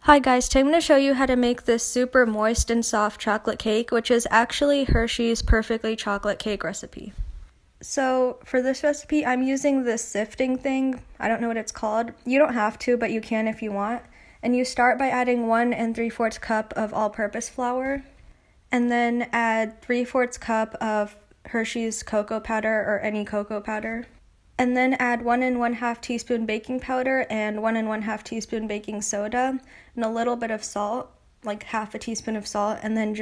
Hi guys, today I'm going to show you how to make this super moist and soft chocolate cake, which is actually Hershey's Perfectly Chocolate Cake recipe. So for this recipe, I'm using this sifting thing. I don't know what it's called. You don't have to, but you can if you want. And you start by adding 1 3/4 cup of all-purpose flour, and then add 3/4 cup of Hershey's cocoa powder or any cocoa powder. And then add 1 1/2 teaspoon baking powder and 1 1/2 teaspoon baking soda and a little bit of salt, like half a teaspoon of salt, and then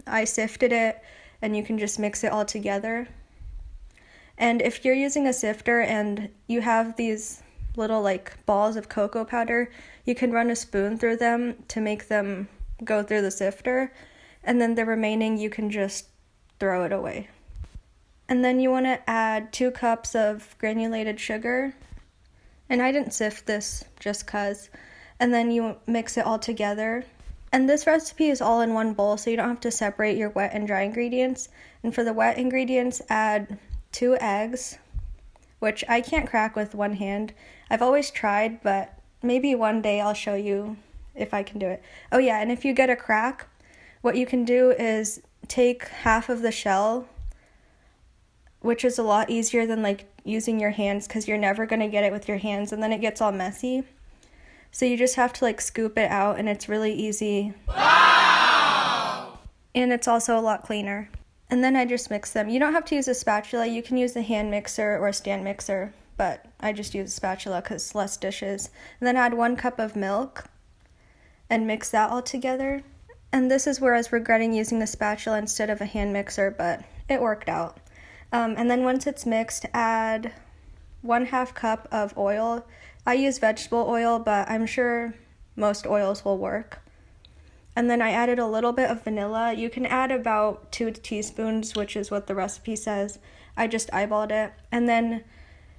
I sifted it, and you can just mix it all together. And if you're using a sifter and you have these little balls of cocoa powder, you can run a spoon through them to make them go through the sifter, and then the remaining you can just throw it away. And then you want to add 2 cups of granulated sugar, and I didn't sift this just cause, and then you mix it all together. And this recipe is all in one bowl, so you don't have to separate your wet and dry ingredients. And for the wet ingredients, add 2 eggs, which I can't crack with one hand. I've always tried, but maybe one day I'll show you if I can do it. Oh yeah, and if you get a crack, what you can do is take half of the shell, which is a lot easier than using your hands because you're never going to get it with your hands and then it gets all messy. So you just have to scoop it out, and it's really easy. Wow! And it's also a lot cleaner. And then I just mix them. You don't have to use a spatula. You can use a hand mixer or a stand mixer, but I just use a spatula because less dishes. And then add 1 cup of milk and mix that all together. And this is where I was regretting using a spatula instead of a hand mixer, but it worked out. And then once it's mixed, add 1/2 cup of oil. I use vegetable oil, but I'm sure most oils will work. And then I added a little bit of vanilla. You can add about 2 teaspoons, which is what the recipe says. I just eyeballed it. And then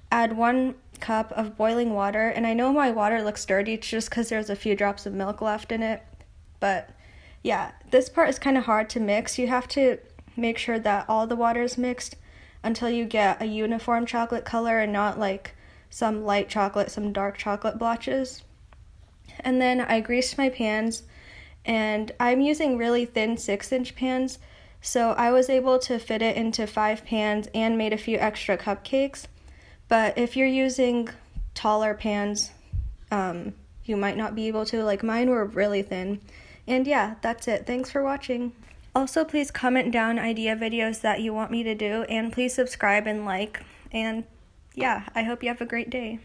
add 1 cup of boiling water. And I know my water looks dirty just because there's a few drops of milk left in it. But yeah, this part is kind of hard to mix. You have to make sure that all the water is mixed until you get a uniform chocolate color and not some light chocolate, some dark chocolate blotches. And then I greased my pans, and I'm using really thin 6-inch pans, so I was able to fit it into 5 pans and made a few extra cupcakes. But if you're using taller pans, you might not be able to. Mine were really thin. And yeah, that's it. Thanks for watching. Also, please comment down idea videos that you want me to do, and please subscribe and like, and yeah, I hope you have a great day.